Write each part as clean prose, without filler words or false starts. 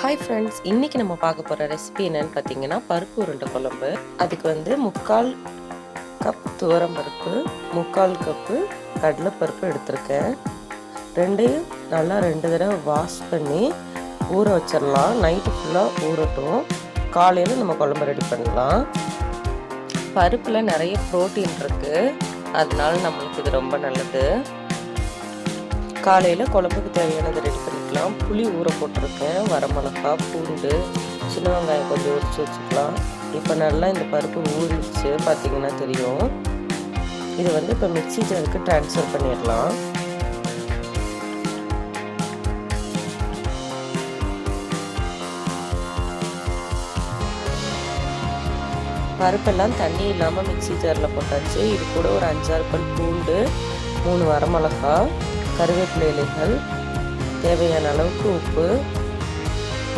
Hi friends, இன்றைக்கி நம்ம பார்க்க போகிற ரெசிபி என்னென்னு பார்த்தீங்கன்னா பருப்பு உருண்டை குழம்பு. அதுக்கு வந்து 3/4 கப் துவரம்பருப்பு, 3/4 கப்பு கடலைப்பருப்பு எடுத்திருக்கேன். ரெண்டையும் நல்லா 2 தடவை வாஷ் பண்ணி ஊற வச்சிடலாம். நைட்டு ஃபுல்லாக ஊறட்டும். காலையில் நம்ம குழம்பு ரெடி பண்ணலாம். பருப்பில் நிறைய ப்ரோட்டீன் இருக்குது, அதனால நம்மளுக்கு இது ரொம்ப நல்லது. காலையில் குழம்புக்கு தேவையானதை ரெடி பண்ணிக்கலாம். புளி ஊற போட்டிருக்கேன், வரமிளகா, பூண்டு, சின்ன வெங்காயம் கொஞ்சம் உரிச்சு வச்சுக்கலாம். இப்போ நல்லா இந்த பருப்பு ஊறிடுச்சு, பார்த்தீங்கன்னா தெரியும். இது வந்து இப்போ மிக்ஸி ஜாருக்கு ட்ரான்ஸ்ஃபர் பண்ணிடலாம். பருப்பெல்லாம் தண்ணி இல்லாமல் மிக்ஸி ஜாரில் போட்டாச்சு. இது கூட ஒரு 5-6 பல் பூண்டு, 3 வரமிளகா, கருவேப்பிலை இலைகள், தேவையான அளவுக்கு உப்பு,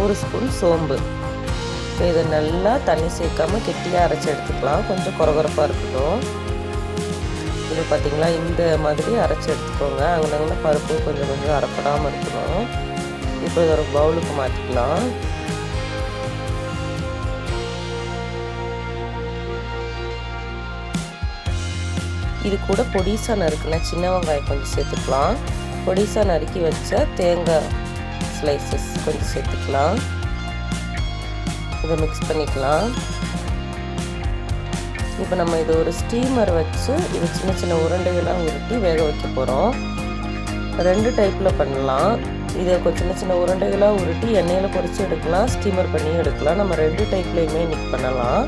1 ஸ்பூன் சோம்பு. இப்போ இதை நல்லா தண்ணி சேர்க்காமல் கெட்டியாக அரைச்சி எடுத்துக்கலாம். கொஞ்சம் கொரகொரப்பாக இருக்கட்டும். இது பார்த்திங்களா, இந்த மாதிரி அரைச்சி எடுத்துக்கோங்க. அங்கே பருப்பு கொஞ்சம் கொஞ்சம் அரைப்படாமல் இருக்கணும். இப்போ இதை ஒரு பவுலுக்கு மாற்றிக்கலாம். இது கூட பொடிசாக நறுக்குன சின்ன வெங்காயம் கொஞ்சம் சேர்த்துக்கலாம். பொடிசாக நறுக்கி வச்ச தேங்காய் ஸ்லைசஸ் கொஞ்சம் சேர்த்துக்கலாம். இதை மிக்ஸ் பண்ணிக்கலாம். இப்போ நம்ம இது ஒரு ஸ்டீமர் வச்சு இது சின்ன சின்ன உருண்டைகளாக உருட்டி வேக வைக்க போகிறோம். 2 டைப்பில் பண்ணலாம். இதை சின்ன சின்ன உருண்டைகளாக உருட்டி எண்ணெயில் பொரித்து எடுக்கலாம், ஸ்டீமர் பண்ணி எடுக்கலாம். நம்ம 2 டைப்லேயுமே இன்றைக்கி பண்ணலாம்.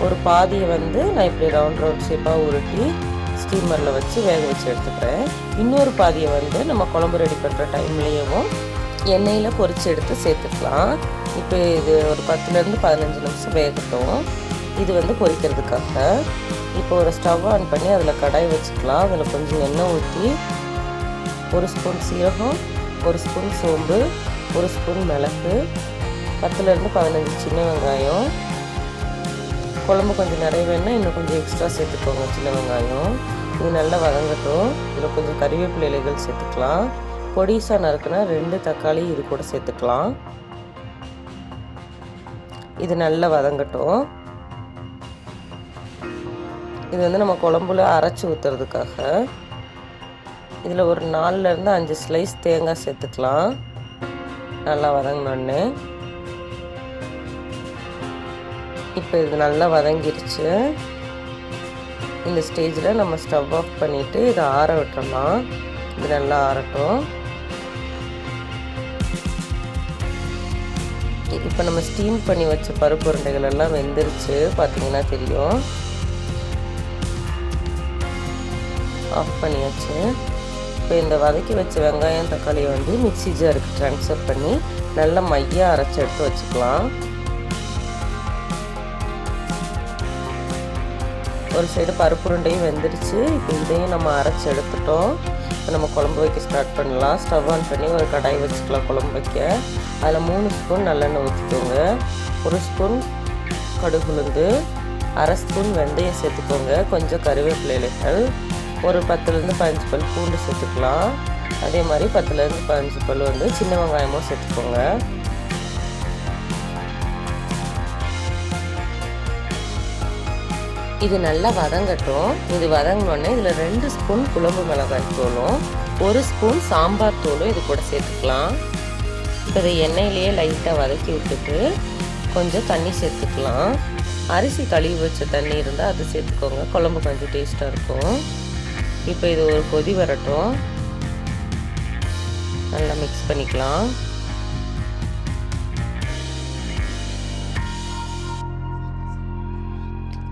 ஒரு பாதியை வந்து நான் இப்படி ரவுண்ட் ஷேப்பாக உருட்டி ஸ்டீமரில் வச்சு வேக வச்சு எடுத்துக்கிறேன். இன்னொரு பாதியை வந்து நம்ம குழம்பு ரெடி பண்ணுற டைம்லேயும் எண்ணெயில் பொரித்து எடுத்து சேர்த்துக்கலாம். இப்போ இது ஒரு 10லேருந்து 15 நிமிஷம் வேகட்டும். இது வந்து பொரிக்கிறதுக்காக. இப்போ ஒரு ஸ்டவ் ஆன் பண்ணி அதில் கடாய் வச்சுக்கலாம். அதில் கொஞ்சம் எண்ணெய் ஊற்றி 1 ஸ்பூன் சீரகம், 1 ஸ்பூன் சோம்பு, 1 ஸ்பூன் மிளகு, 10லேருந்து 15 சின்ன வெங்காயம். குழம்பு கொஞ்சம் நிறைய வேணுன்னா இன்னும் கொஞ்சம் எக்ஸ்ட்ரா சேர்த்துக்கோங்க சின்ன வெங்காயம். இது நல்லா வதங்கட்டும். இதில் கொஞ்சம் கறிவேப்பிலை இலைகள் சேர்த்துக்கலாம். பொடிசாக நறுக்குனா 2 தக்காளி இது கூட சேர்த்துக்கலாம். இது நல்லா வதங்கட்டும். இது வந்து நம்ம குழம்புல அரைச்சி ஊற்றுறதுக்காக. இதில் ஒரு 4லேருந்து 5 ஸ்லைஸ் தேங்காய் சேர்த்துக்கலாம். நல்லா வதங்கினோடனே இப்போ இது நல்லா வதங்கிடுச்சு. இந்த ஸ்டேஜில் நம்ம ஸ்டவ் ஆஃப் பண்ணிவிட்டு இதை ஆற விட்டுறலாம். இது நல்லா ஆறட்டும். இப்போ நம்ம ஸ்டீம் பண்ணி வச்ச பருப்பு உருண்டைகள் எல்லாம் வெந்துருச்சு, பார்த்தீங்கன்னா தெரியும். ஆஃப் பண்ணியாச்சு. இப்போ இந்த வதக்கி வச்ச வெங்காயம் தக்காளியை வந்து மிக்ஸி ஜாருக்கு ட்ரான்ஸ்ஃபர் பண்ணி நல்லா மையாக அரைச்சி எடுத்து வச்சுக்கலாம். ஒரு சைடு பருப்பு உருண்டையும் வெந்துருச்சு. இப்போ இதையும் நம்ம அரைச்சி எடுத்துட்டோம். இப்போ நம்ம குழம்பு வைக்க ஸ்டார்ட் பண்ணலாம். ஸ்டவ் ஆன் பண்ணி ஒரு கடாய் வச்சுக்கலாம் குழம்பு வைக்க. அதில் 3 ஸ்பூன் நல்லெண்ணெய் ஊற்றிக்கோங்க. 1 ஸ்பூன் கடுகு உளுந்து, 1/2 ஸ்பூன் வெந்தயம் சேர்த்துக்கோங்க. கொஞ்சம் கருவேப்பிலை இலைகள், ஒரு 10லேருந்து 15 பல் பூண்டு சேர்த்துக்கலாம். அதே மாதிரி 10லேருந்து 15 பல் வந்து சின்ன வெங்காயமும் சேர்த்துக்கோங்க. இது நல்லா வதங்கட்டும். இது வதங்கினோடனே இதில் 2 ஸ்பூன் குழம்பு மிளகாய் தூளும் 1 ஸ்பூன் சாம்பார் தூளும் இது கூட சேர்த்துக்கலாம். இப்போ இதை எண்ணெயிலேயே லைட்டாக வதக்கி விட்டுட்டு கொஞ்சம் தண்ணி சேர்த்துக்கலாம். அரிசி கழுவி வச்ச தண்ணி இருந்தால் அது சேர்த்துக்கோங்க, குழம்பு கொஞ்சம் டேஸ்ட்டாக இருக்கும். இப்போ இது ஒரு கொதி வரட்டும். நல்லா மிக்ஸ் பண்ணிக்கலாம்.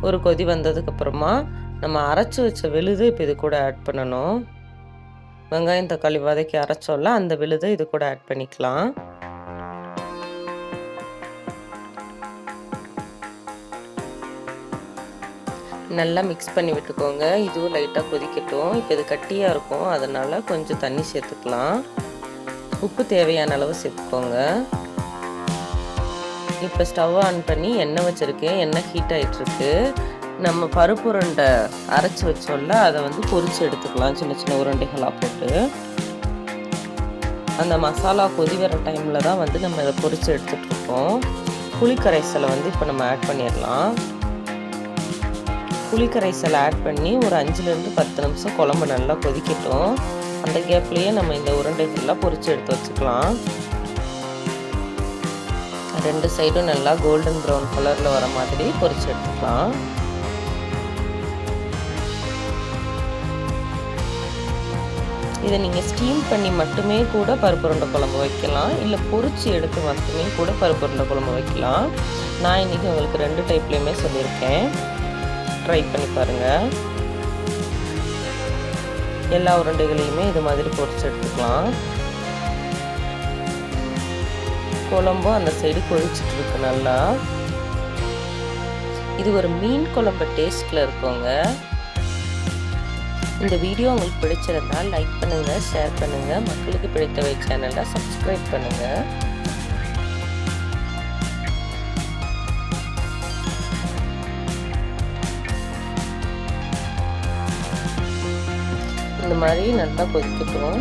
ஒரு கொதி வந்ததுக்கப்புறமா நம்ம அரைச்சி வச்ச விழுது இப்போ இது கூட ஆட் பண்ணணும். வெங்காயம் தக்காளி வதக்கி அரைச்சோம்ல, அந்த விழுதை இது கூட ஆட் பண்ணிக்கலாம். நல்லா மிக்ஸ் பண்ணி விட்டுக்கோங்க. இதுவும் லைட்டாக கொதிக்கட்டும். இப்போ இது கட்டியாக இருக்கும், அதனால் கொஞ்சம் தண்ணி சேர்த்துக்கலாம். உப்பு தேவையான அளவு சேர்த்துக்கோங்க. இப்போ ஸ்டவ் ஆன் பண்ணி எண்ணெய் வச்சுருக்கேன். எண்ணெய் ஹீட் ஆகிட்டுருக்கு. நம்ம பருப்பு உருண்டை அரைச்சி வச்சோம்ல, அதை வந்து பொரித்து எடுத்துக்கலாம் சின்ன சின்ன உருண்டைகளாக போட்டு. அந்த மசாலா கொதி வர டைமில் தான் வந்து நம்ம இதை பொரித்து எடுத்துகிட்ருக்கோம். புளிக்கரைசலை வந்து இப்போ நம்ம ஆட் பண்ணிடலாம். புளிக்கரைசலை ஆட் பண்ணி ஒரு 5லேருந்து 10 நிமிஷம் குழம்பு நல்லா கொதிக்கட்டும். அந்த கேப்லேயே நம்ம இந்த உருண்டைகள்லாம் பொரித்து எடுத்து வச்சுக்கலாம். 2 சைடும் நல்லா கோல்டன் ப்ரௌன் கலரில் வர மாதிரி பொரித்து எடுத்துக்கலாம். இதை நீங்கள் ஸ்டீம் பண்ணி மட்டுமே கூட பருப்பு உருண்டை குழம்பு வைக்கலாம், இல்லை பொரிச்சு எடுத்து மட்டுமே கூட பருப்பு உருண்டை குழம்பு வைக்கலாம். நான் இன்றைக்கி உங்களுக்கு 2 டைப்லேயுமே சொல்லியிருக்கேன். ட்ரை பண்ணி பாருங்கள். எல்லா உருண்டைகளையுமே இது மாதிரி பொரிச்சு எடுத்துக்கலாம். குழம்பும் அந்த சைடு கொதிச்சுட்டு இருக்கு நல்லா. இது ஒரு மீன் குழம்பு டேஸ்ட்டில் இருக்குங்க. இந்த வீடியோ உங்களுக்கு பிடிச்சிருந்தா லைக் பண்ணுங்கள், ஷேர் பண்ணுங்கள், மக்களுக்கு பிடித்தவை சேனலை சப்ஸ்கிரைப் பண்ணுங்கள். இந்த மாதிரி நல்லா கொதிக்கட்டும்.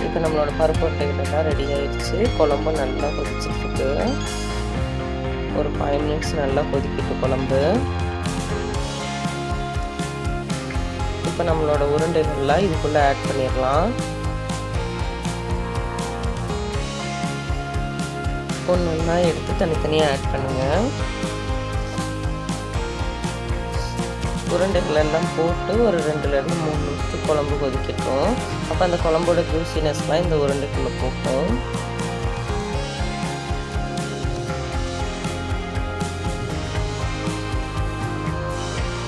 இப்போ நம்மளோட பருப்பு உருண்டைகள் ரெடி ஆயிடுச்சு. குழம்பு நல்லா கொதிச்சுட்டு ஒரு 5 மினிட்ஸ் நல்லா கொதிக்கிட்டு குழம்பு. இப்போ நம்மளோட உருண்டைகள்லாம் இதுக்குள்ளே ஆட் பண்ணிடலாம். ஒன்றா எடுத்து தனித்தனியாக ஆட் பண்ணுங்கள். உருண்டைகள் எல்லாம் போட்டு ஒரு 2லேருந்து 3 நிமிஷத்துக்கு குழம்பு கொதிக்கட்டும். அப்போ அந்த குழம்போட ஜூசினஸ்லாம் இந்த உருண்டைக்குள்ளே போகும்.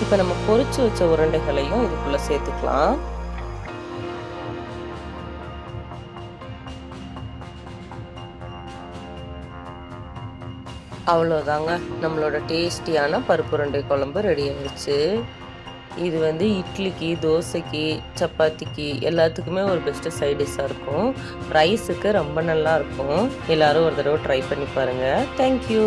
இப்போ நம்ம பொரிச்சு வச்ச உருண்டைகளையும் இதுக்குள்ளே சேர்த்துக்கலாம். அவ்வளோதாங்க, நம்மளோட டேஸ்டியான பருப்பு உருண்டை குழம்பு ரெடி ஆயிடுச்சு. இது வந்து இட்லிக்கு, தோசைக்கு, சப்பாத்திக்கு எல்லாத்துக்குமே ஒரு பெஸ்ட்டு சைட் டிஷ்ஷாக இருக்கும். ரைஸுக்கு ரொம்ப நல்லா இருக்கும். எல்லோரும் ஒரு தடவை ட்ரை பண்ணி பாருங்கள். தேங்க்யூ.